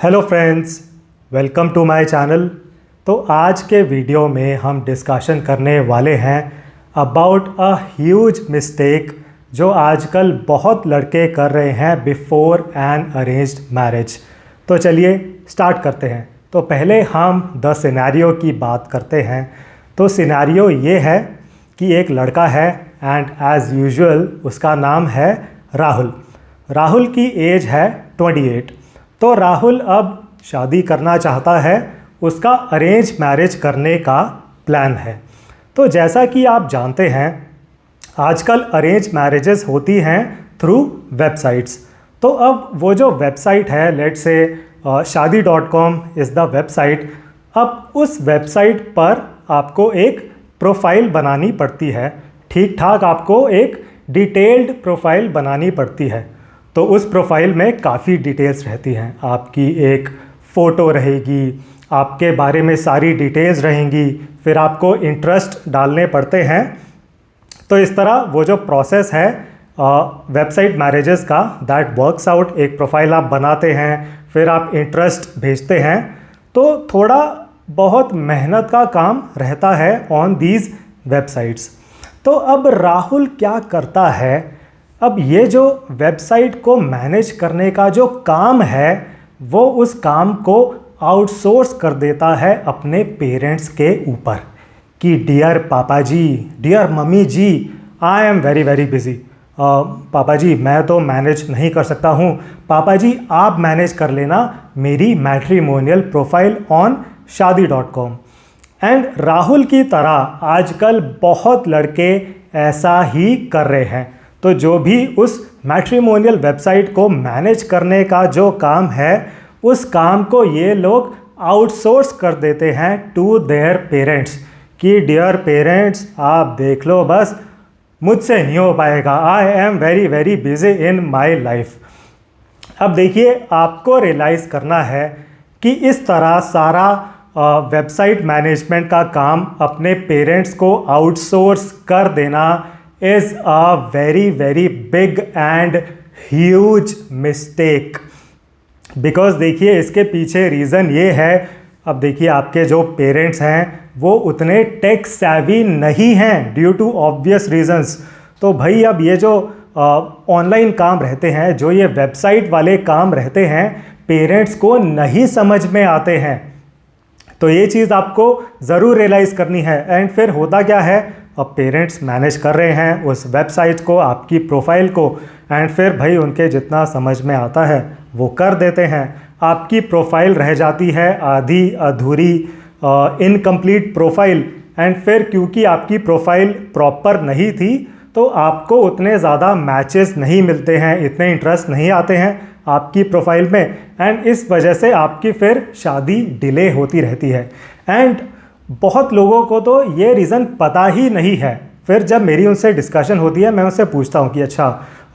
Hello friends, welcome to my channel. तो आज के वीडियो में हम डिस्कशन करने वाले हैं अबाउट अ ह्यूज मिस्टेक जो आजकल बहुत लड़के कर रहे हैं बिफोर एन अरेंज्ड मैरिज। तो चलिए स्टार्ट करते हैं। तो पहले हम द सिनेरियो की बात करते हैं। तो सिनेरियो ये है कि एक लड़का है एंड एज़ यूजुअल उसका नाम है राहुल। राहुल की एज है 28। तो राहुल अब शादी करना चाहता है, उसका अरेंज मैरिज करने का प्लान है। तो जैसा कि आप जानते हैं आजकल अरेंज मैरिजेस होती हैं थ्रू वेबसाइट्स। तो अब वो जो वेबसाइट है, let's say shaadi.com is the website. अब उस वेबसाइट पर आपको एक प्रोफाइल बनानी पड़ती है, ठीक ठाक आपको एक डिटेल्ड प्रोफाइल बनानी पड़ती है। तो उस प्रोफाइल में काफ़ी डिटेल्स रहती हैं, आपकी एक फ़ोटो रहेगी, आपके बारे में सारी डिटेल्स रहेंगी, फिर आपको इंटरेस्ट डालने पड़ते हैं। तो इस तरह वो जो प्रोसेस है वेबसाइट मैरिजेस का, दैट वर्क्स आउट। एक प्रोफाइल आप बनाते हैं, फिर आप इंटरेस्ट भेजते हैं। तो थोड़ा बहुत मेहनत का काम रहता है ऑन दीज वेबसाइट्स। तो अब राहुल क्या करता है, अब ये जो वेबसाइट को मैनेज करने का जो काम है वो उस काम को आउटसोर्स कर देता है अपने पेरेंट्स के ऊपर कि डियर पापा जी, डियर मम्मी जी, I am very very busy. Papa जी मैं तो मैनेज नहीं कर सकता हूँ, पापा जी आप मैनेज कर लेना मेरी matrimonial profile on shaadi.com। And Rahul की तरह आजकल बहुत लड़के ऐसा ही कर रहे हैं। तो जो भी उस मैट्रिमोनियल वेबसाइट को मैनेज करने का जो काम है, उस काम को ये लोग आउटसोर्स कर देते हैं टू देयर पेरेंट्स कि डियर पेरेंट्स आप देख लो, बस मुझसे नहीं हो पाएगा, आई am very very busy in my life. अब देखिए, आपको रियलाइज़ करना है कि इस तरह सारा वेबसाइट मैनेजमेंट का काम अपने पेरेंट्स को आउटसोर्स कर देना is a very very big and huge mistake. Because देखिए इसके पीछे रीज़न ये है, अब देखिए आपके जो पेरेंट्स हैं वो उतने टेक सैवी नहीं हैं ड्यू टू ऑब्वियस रीजंस। तो भाई अब ये जो ऑनलाइन काम रहते हैं, जो ये वेबसाइट वाले काम रहते हैं, पेरेंट्स को नहीं समझ में आते हैं। तो ये चीज़ आपको ज़रूर रियलाइज़ करनी है। एंड फिर होता क्या है, अब पेरेंट्स मैनेज कर रहे हैं उस वेबसाइट को, आपकी प्रोफाइल को, एंड फिर भाई उनके जितना समझ में आता है वो कर देते हैं। आपकी प्रोफाइल रह जाती है आधी अधूरी, इनकम्प्लीट प्रोफाइल। एंड फिर क्योंकि आपकी प्रोफाइल प्रॉपर नहीं थी तो आपको उतने ज़्यादा मैचेस नहीं मिलते हैं, इतने इंटरेस्ट नहीं आते हैं आपकी प्रोफाइल में, एंड इस वजह से आपकी फिर शादी डिले होती रहती है। एंड बहुत लोगों को तो ये रीज़न पता ही नहीं है। फिर जब मेरी उनसे डिस्कशन होती है, मैं उनसे पूछता हूँ कि अच्छा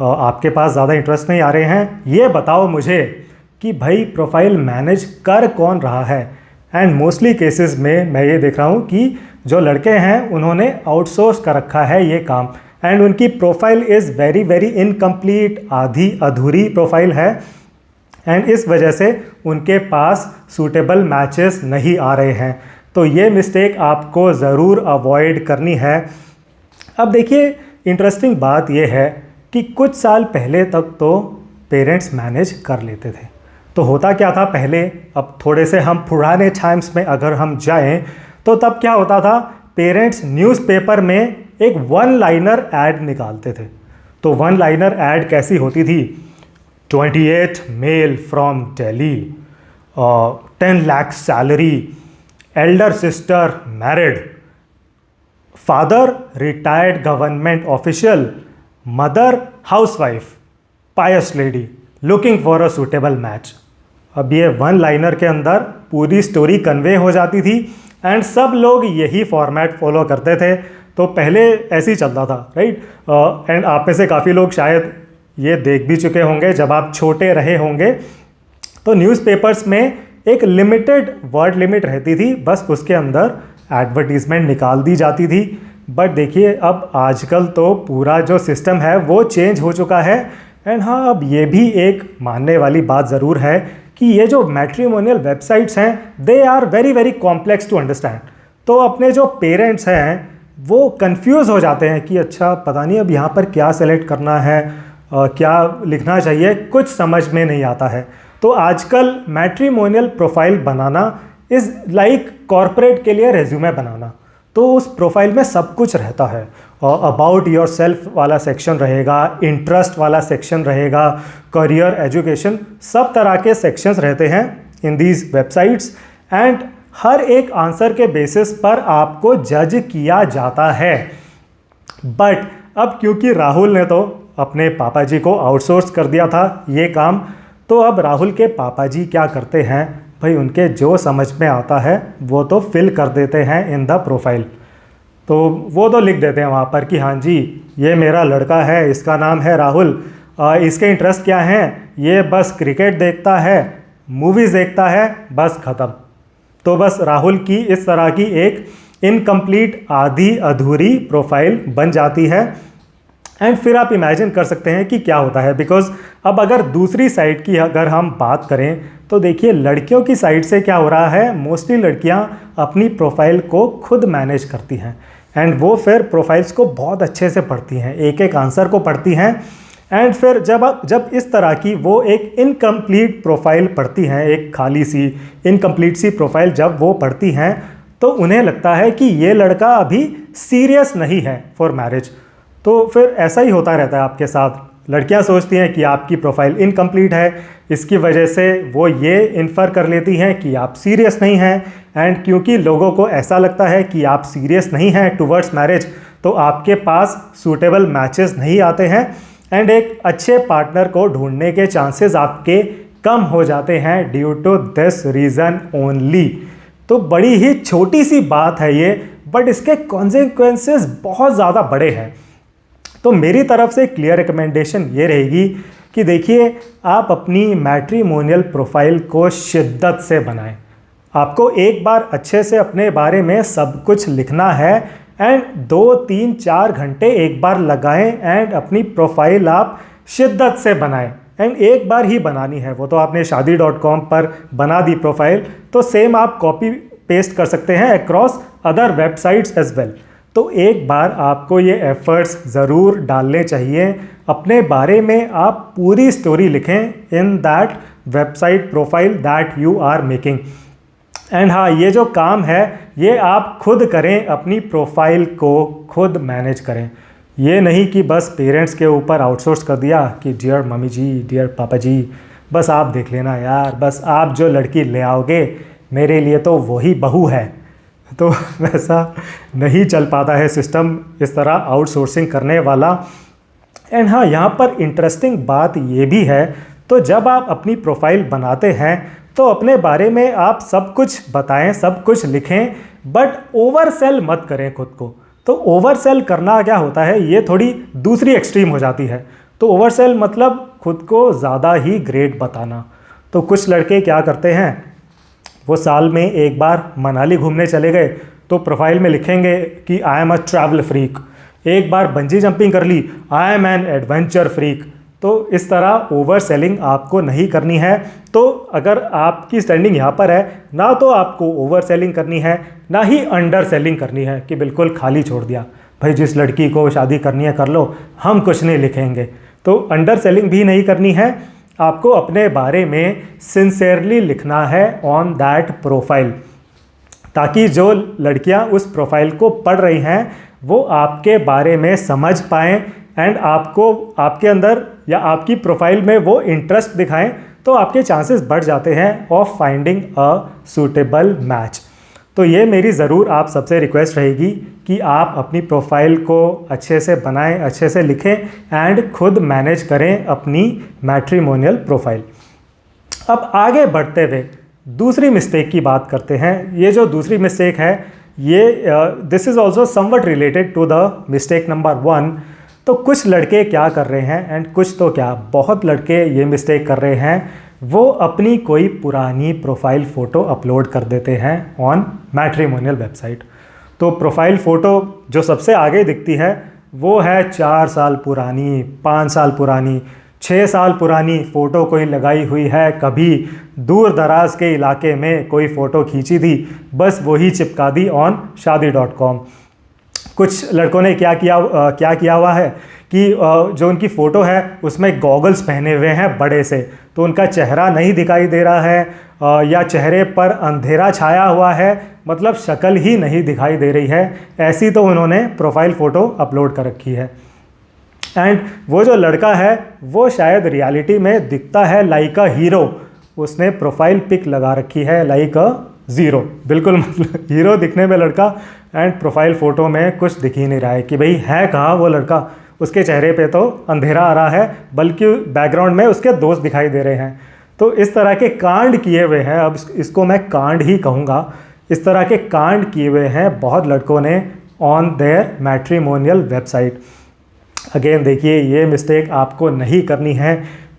आपके पास ज़्यादा इंटरेस्ट नहीं आ रहे हैं, ये बताओ मुझे कि भाई प्रोफाइल मैनेज कर कौन रहा है। एंड मोस्टली केसेस में मैं ये देख रहा हूँ कि जो लड़के हैं उन्होंने आउटसोर्स कर रखा है ये काम, एंड उनकी profile is very very incomplete, आधी अधूरी प्रोफाइल है, एंड इस वजह से उनके पास सूटेबल मैचेस नहीं आ रहे हैं। तो ये मिस्टेक आपको ज़रूर अवॉइड करनी है। अब देखिए इंटरेस्टिंग बात ये है कि कुछ साल पहले तक तो पेरेंट्स मैनेज कर लेते थे। तो होता क्या था पहले, अब थोड़े से हम पुराने टाइम्स में अगर हम जाएं तो तब क्या होता था, पेरेंट्स न्यूज़पेपर में एक वन लाइनर ऐड निकालते थे। तो वन लाइनर ऐड कैसी होती थी, 28 male from Delhi, 10 lakh salary, elder sister married, father retired government official, mother housewife, pious lady, looking for a suitable match. अब ये वन लाइनर के अंदर पूरी स्टोरी कन्वे हो जाती थी, एंड सब लोग यही फॉर्मेट फॉलो करते थे। तो पहले ऐसे ही चलता था, राइट। एंड आप में से काफ़ी लोग शायद ये देख भी चुके होंगे, जब आप छोटे रहे होंगे तो न्यूज़पेपर्स में एक लिमिटेड वर्ड लिमिट रहती थी, बस उसके अंदर एडवर्टीज़मेंट निकाल दी जाती थी। बट देखिए अब आजकल तो पूरा जो सिस्टम है वो चेंज हो चुका है। एंड हाँ, अब ये भी एक मानने वाली बात ज़रूर है कि ये जो मैट्रिमोनियल वेबसाइट्स हैं they are very very complex to understand. तो अपने जो पेरेंट्स हैं वो कंफ्यूज हो जाते हैं कि अच्छा पता नहीं अब यहाँ पर क्या सेलेक्ट करना है, क्या लिखना चाहिए, कुछ समझ में नहीं आता है। तो आजकल matrimonial profile banana is like corporate के लिए रेज्यूमे बनाना। तो उस प्रोफाइल में सब कुछ रहता है, अबाउट योर सेल्फ वाला सेक्शन रहेगा, इंटरेस्ट वाला सेक्शन रहेगा, करियर, एजुकेशन, सब तरह के सेक्शंस रहते हैं इन दीज वेबसाइट्स। एंड हर एक आंसर के बेसिस पर आपको जज किया जाता है। बट अब क्योंकि राहुल ने तो अपने पापा जी को आउटसोर्स कर दिया था ये काम, तो अब राहुल के पापा जी क्या करते हैं भाई, उनके जो समझ में आता है वो तो फिल कर देते हैं इन द प्रोफाइल। तो वो तो लिख देते हैं वहाँ पर कि हाँ जी ये मेरा लड़का है, इसका नाम है राहुल, इसके इंटरेस्ट क्या हैं, ये बस क्रिकेट देखता है, मूवीज़ देखता है, बस ख़त्म। तो बस राहुल की इस तरह की एक इनकम्प्लीट, आधी अधूरी प्रोफाइल बन जाती है। एंड फिर आप इमेजिन कर सकते हैं कि क्या होता है, बिकॉज अब अगर दूसरी साइड की अगर हम बात करें तो देखिए लड़कियों की साइड से क्या हो रहा है, मोस्टली लड़कियां अपनी प्रोफाइल को खुद मैनेज करती हैं एंड वो फिर प्रोफाइल्स को बहुत अच्छे से पढ़ती हैं, एक एक आंसर को पढ़ती हैं। एंड फिर जब इस तरह की वो एक इनकम्प्लीट प्रोफाइल पढ़ती हैं, एक खाली सी इनकम्प्लीट सी प्रोफाइल जब वो पढ़ती हैं तो उन्हें लगता है कि ये लड़का अभी सीरियस नहीं है फॉर मैरिज। तो फिर ऐसा ही होता रहता है आपके साथ। लड़कियां सोचती हैं कि आपकी प्रोफाइल इनकम्प्लीट है, इसकी वजह से वो ये इन्फर कर लेती हैं कि आप सीरियस नहीं हैं। एंड क्योंकि लोगों को ऐसा लगता है कि आप सीरियस नहीं हैं टुवर्ड्स मैरिज, तो आपके पास सूटेबल मैचेस नहीं आते हैं एंड एक अच्छे पार्टनर को ढूंढने के चांसेस आपके कम हो जाते हैं due to this reason only. तो बड़ी ही छोटी सी बात है ये, बट इसके कॉन्सिक्वेंसेस बहुत ज़्यादा बड़े हैं। तो मेरी तरफ से क्लियर रिकमेंडेशन ये रहेगी कि देखिए आप अपनी मैट्रिमोनियल प्रोफाइल को शिद्दत से बनाएं। आपको एक बार अच्छे से अपने बारे में सब कुछ लिखना है एंड 2-3-4 घंटे एक बार लगाएं एंड अपनी प्रोफाइल आप शिद्दत से बनाएं। एंड एक बार ही बनानी है, वो तो आपने शादी.com पर बना दी प्रोफाइल, तो सेम आप कॉपी पेस्ट कर सकते हैं across other websites as well. तो एक बार आपको ये एफर्ट्स ज़रूर डालने चाहिए, अपने बारे में आप पूरी स्टोरी लिखें in that website profile that you are making. And हाँ, ये जो काम है ये आप खुद करें, अपनी प्रोफाइल को खुद मैनेज करें। ये नहीं कि बस पेरेंट्स के ऊपर आउटसोर्स कर दिया कि डियर मम्मी जी, डियर पापा जी, बस आप देख लेना यार, बस आप जो लड़की ले आओगे मेरे लिए तो वही बहू है। तो वैसा नहीं चल पाता है सिस्टम इस तरह आउटसोर्सिंग करने वाला। एंड हाँ, यहाँ पर इंटरेस्टिंग बात ये भी है, तो जब आप अपनी प्रोफाइल बनाते हैं तो अपने बारे में आप सब कुछ बताएं, सब कुछ लिखें, बट ओवर सेल मत करें खुद को। तो ओवर सेल करना क्या होता है, ये थोड़ी दूसरी एक्सट्रीम हो जाती है। तो ओवर सेल मतलब खुद को ज़्यादा ही ग्रेट बताना। तो कुछ लड़के क्या करते हैं, वो साल में एक बार मनाली घूमने चले गए तो प्रोफाइल में लिखेंगे कि I am a travel freak. एक बार बंजी जंपिंग कर ली, I am an adventure freak. तो इस तरह ओवर सेलिंग आपको नहीं करनी है। तो अगर आपकी स्टैंडिंग यहाँ पर है, ना तो आपको ओवर सेलिंग करनी है, ना ही अंडर सेलिंग करनी है कि बिल्कुल खाली छोड़ दिया, भाई जिस लड़की को शादी करनी है कर लो, हम कुछ नहीं लिखेंगे। तो अंडर सेलिंग भी नहीं करनी है, आपको अपने बारे में सिंसेरली लिखना है ऑन दैट प्रोफाइल, ताकि जो लड़कियां उस प्रोफाइल को पढ़ रही हैं वो आपके बारे में समझ पाएँ एंड आपको आपके अंदर या आपकी प्रोफाइल में वो इंटरेस्ट दिखाएं, तो आपके चांसेस बढ़ जाते हैं of finding a suitable match. तो ये मेरी ज़रूर आप सबसे रिक्वेस्ट रहेगी कि आप अपनी प्रोफाइल को अच्छे से बनाएं, अच्छे से लिखें एंड खुद मैनेज करें अपनी मैट्रिमोनियल प्रोफाइल। अब आगे बढ़ते हुए दूसरी मिस्टेक की बात करते हैं। ये जो दूसरी मिस्टेक है ये this is also somewhat related to the mistake number 1। तो कुछ लड़के क्या कर रहे हैं, एंड कुछ तो क्या बहुत लड़के ये मिस्टेक कर रहे हैं, वो अपनी कोई पुरानी प्रोफाइल फ़ोटो अपलोड कर देते हैं ऑन मैट्रिमोनियल वेबसाइट। तो प्रोफाइल फ़ोटो जो सबसे आगे दिखती है वो है 4 साल पुरानी, 5 साल पुरानी। 6 साल पुरानी फ़ोटो कोई लगाई हुई है, कभी दूर दराज के इलाके में कोई फ़ोटो खींची थी, बस वही चिपका दी ऑन shaadi.com। कुछ लड़कों ने क्या किया हुआ है कि जो उनकी फ़ोटो है उसमें गॉगल्स पहने हुए हैं बड़े से, तो उनका चेहरा नहीं दिखाई दे रहा है या चेहरे पर अंधेरा छाया हुआ है, मतलब शक्ल ही नहीं दिखाई दे रही है, ऐसी तो उन्होंने प्रोफाइल फ़ोटो अपलोड कर रखी है। एंड वो जो लड़का है वो शायद रियलिटी में दिखता है लाइक अ हीरो, उसने प्रोफाइल पिक लगा रखी है लाइक अ ज़ीरो, बिल्कुल मतलब हीरो दिखने में लड़का, एंड प्रोफाइल फ़ोटो में कुछ दिख ही नहीं रहा है कि भाई है कहाँ वो लड़का। उसके चेहरे पे तो अंधेरा आ रहा है, बल्कि बैकग्राउंड में उसके दोस्त दिखाई दे रहे हैं। तो इस तरह के कांड किए हुए हैं, अब इसको मैं कांड ही कहूँगा, इस तरह के कांड किए हुए हैं बहुत लड़कों ने on their matrimonial website. Again देखिए, ये मिस्टेक आपको नहीं करनी है।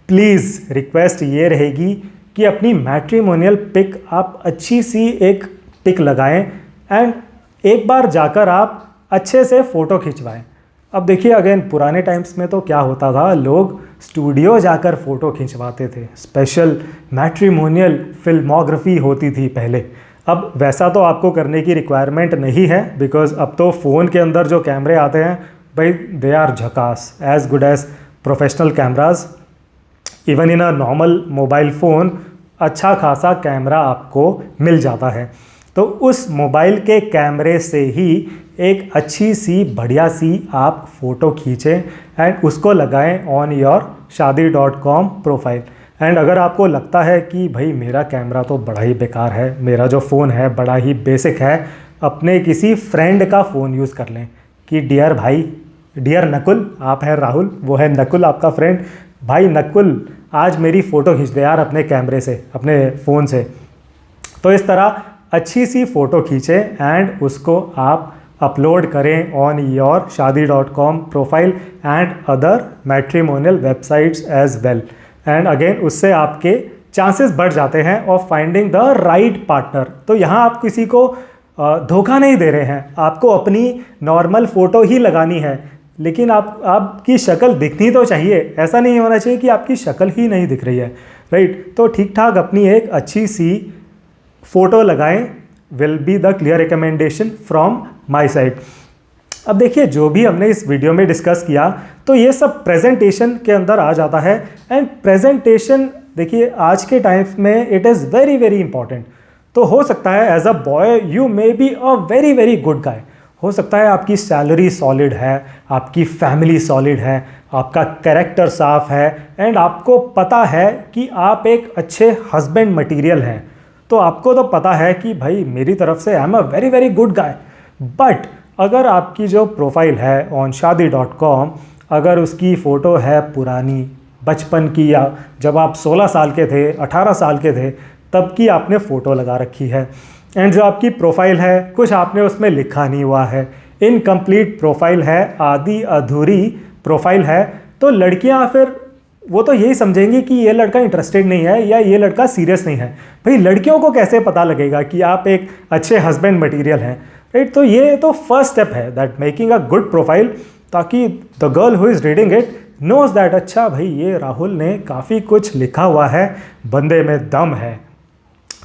प्लीज़ रिक्वेस्ट ये रहेगी कि अपनी मैट्रिमोनियल पिक आप अच्छी सी एक पिक लगाएं एंड एक बार जाकर आप अच्छे से फ़ोटो खिंचवाएं। अब देखिए अगेन, पुराने टाइम्स में तो क्या होता था, लोग स्टूडियो जाकर फ़ोटो खिंचवाते थे, स्पेशल मैट्रिमोनियल फिल्मोग्राफी होती थी पहले। अब वैसा तो आपको करने की रिक्वायरमेंट नहीं है, बिकॉज़ अब तो फ़ोन के अंदर जो कैमरे आते हैं भाई, दे आर झकास, as good as professional cameras. Even in a normal mobile phone अच्छा खासा कैमरा आपको मिल जाता है। तो उस मोबाइल के कैमरे से ही एक अच्छी सी बढ़िया सी आप फ़ोटो खींचें एंड उसको लगाएं on your shaadi.com profile. And अगर आपको लगता है कि भाई मेरा कैमरा तो बड़ा ही बेकार है, मेरा जो फ़ोन है बड़ा ही बेसिक है, अपने किसी फ्रेंड का फ़ोन यूज़ कर लें कि डियर भाई, डियर नकुल, आप हैं राहुल, वो है नकुल आपका फ्रेंड, भाई नकुल आज मेरी फ़ोटो खींच दे यार अपने कैमरे से, अपने फ़ोन से। तो इस तरह अच्छी सी फ़ोटो खींचें एंड उसको आप अपलोड करें on your shaadi.com profile and other matrimonial websites as well. And again उससे आपके चांसेस बढ़ जाते हैं of finding the right partner. तो यहाँ आप किसी को धोखा नहीं दे रहे हैं, आपको अपनी नॉर्मल फ़ोटो ही लगानी है, लेकिन आपकी शक्ल दिखनी तो चाहिए। ऐसा नहीं होना चाहिए कि आपकी शक्ल ही नहीं दिख रही है, राइट। तो ठीक ठाक अपनी एक अच्छी सी फ़ोटो लगाएं, will be the clear recommendation from my side. अब देखिए, जो भी हमने इस वीडियो में डिस्कस किया तो ये सब प्रेजेंटेशन के अंदर आ जाता है। एंड प्रेजेंटेशन देखिए आज के टाइम्स में it is very very important. तो हो सकता है as a boy you may be a very very good guy, हो सकता है आपकी सैलरी सॉलिड है, आपकी फैमिली सॉलिड है, आपका कैरेक्टर साफ है एंड आपको पता है कि आप एक अच्छे हस्बैंड मटेरियल हैं। तो आपको तो पता है कि भाई मेरी तरफ से आई am a very very good guy. But अगर आपकी जो प्रोफाइल है ऑन shaadi.com, अगर उसकी फ़ोटो है पुरानी बचपन की, या जब आप 16 साल के थे, 18 साल के थे, तब की आपने फ़ोटो लगा रखी है, एंड जो आपकी प्रोफाइल है कुछ आपने उसमें लिखा नहीं हुआ है, इनकम्प्लीट प्रोफाइल है, आधी अधूरी प्रोफाइल है, तो लड़कियां फिर वो तो यही समझेंगी कि ये लड़का इंटरेस्टेड नहीं है या ये लड़का सीरियस नहीं है। भाई लड़कियों को कैसे पता लगेगा कि आप एक अच्छे हस्बैंड मटेरियल हैं, राइट। तो ये तो फर्स्ट स्टेप है that making a good profile, ताकि the girl who is reading it knows that अच्छा भाई ये राहुल ने काफ़ी कुछ लिखा हुआ है, बंदे में दम है।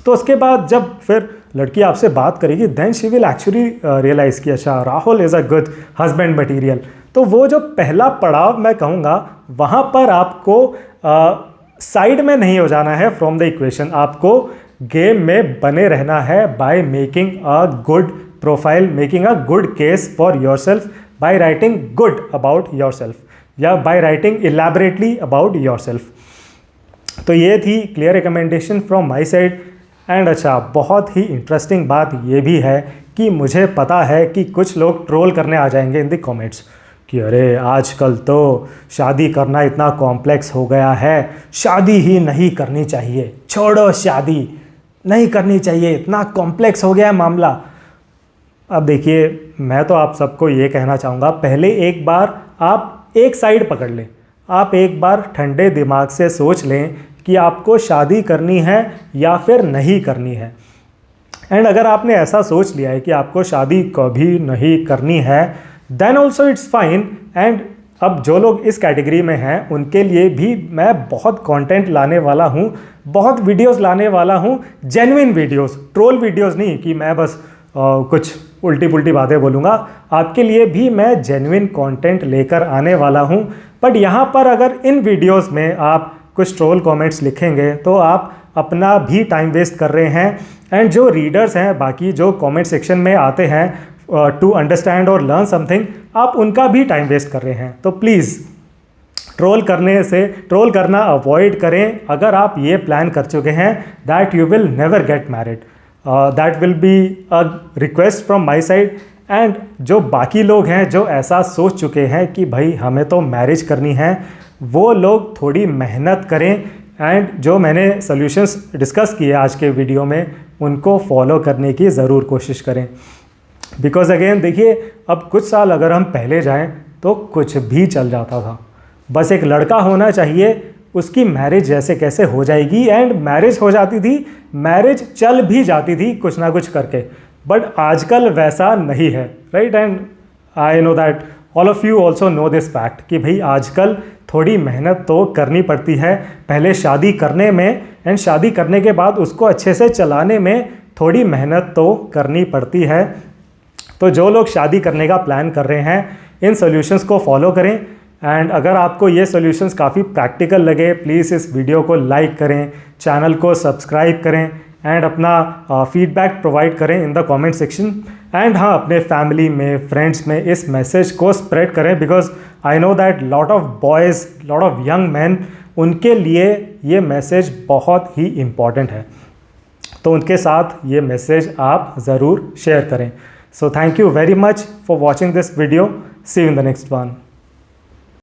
तो उसके बाद जब फिर लड़की आपसे बात करेगी then she will actually realise कि अच्छा Rahul is a good husband material. तो वो जो पहला पड़ाव मैं कहूँगा वहाँ पर आपको साइड में नहीं हो जाना है फ्रॉम द इक्वेशन, आपको गेम में बने रहना है by making a good profile, making a good case for yourself by writing good about yourself या by writing elaborately about yourself. तो ये थी clear recommendation from my side. And अच्छा, बहुत ही इंटरेस्टिंग बात ये भी है कि मुझे पता है कि कुछ लोग ट्रोल करने आ जाएंगे इन द कमेंट्स कि अरे आजकल तो शादी करना इतना कॉम्प्लेक्स हो गया है, शादी ही नहीं करनी चाहिए, छोड़ो शादी नहीं करनी चाहिए, इतना कॉम्प्लेक्स हो गया है मामला। अब देखिए, मैं तो आप सबको ये कहना चाहूँगा, पहले एक बार आप एक साइड पकड़ लें, आप एक बार ठंडे दिमाग से सोच लें कि आपको शादी करनी है या फिर नहीं करनी है। एंड अगर आपने ऐसा सोच लिया है कि आपको शादी कभी नहीं करनी है, then also it's fine. And अब जो लोग इस कैटेगरी में हैं उनके लिए भी मैं बहुत कंटेंट लाने वाला हूँ, बहुत वीडियोस लाने वाला हूँ, जेन्युइन वीडियोस, ट्रोल वीडियोस नहीं कि मैं बस कुछ उल्टी पुल्टी बातें बोलूँगा। आपके लिए भी मैं जेन्युइन कंटेंट लेकर आने वाला हूँ। बट यहाँ पर अगर इन वीडियोस में आप कुछ ट्रोल कमेंट्स लिखेंगे तो आप अपना भी टाइम वेस्ट कर रहे हैं, एंड जो रीडर्स हैं बाकी जो कमेंट सेक्शन में आते हैं टू अंडरस्टैंड और लर्न समथिंग, आप उनका भी टाइम वेस्ट कर रहे हैं। तो प्लीज़ ट्रोल करना अवॉइड करें। अगर आप ये प्लान कर चुके हैं that you will never get married, that will be a request from my side. And जो बाकी लोग हैं जो ऐसा सोच चुके हैं कि भाई हमें तो मैरिज करनी है, वो लोग थोड़ी मेहनत करें, एंड जो मैंने सॉल्यूशंस डिस्कस किए आज के वीडियो में उनको फॉलो करने की ज़रूर कोशिश करें। बिकॉज अगेन देखिए, अब कुछ साल अगर हम पहले जाएं तो कुछ भी चल जाता था, बस एक लड़का होना चाहिए, उसकी मैरिज जैसे कैसे हो जाएगी, एंड मैरिज हो जाती थी, मैरिज चल भी जाती थी कुछ ना कुछ करके। बट आजकल वैसा नहीं है, right? And I know that all of you also know this fact कि भाई आजकल थोड़ी मेहनत तो करनी पड़ती है, पहले शादी करने में, एंड शादी करने के बाद उसको अच्छे से चलाने में थोड़ी मेहनत तो करनी पड़ती है। तो जो लोग शादी करने का प्लान कर रहे हैं इन सॉल्यूशंस को फॉलो करें। एंड अगर आपको ये सॉल्यूशंस काफ़ी प्रैक्टिकल लगे, प्लीज़ इस वीडियो को लाइक करें, चैनल को सब्सक्राइब करें, एंड अपना फीडबैक प्रोवाइड करें in the comment section. And हाँ, अपने फैमिली में, फ्रेंड्स में इस मैसेज को स्प्रेड करें, because I know that lot of boys, lot of young man, उनके लिए ये मैसेज बहुत ही इम्पॉर्टेंट है। तो उनके साथ ये मैसेज आप ज़रूर शेयर करें। So thank you very much for watching this video. See you in the next one.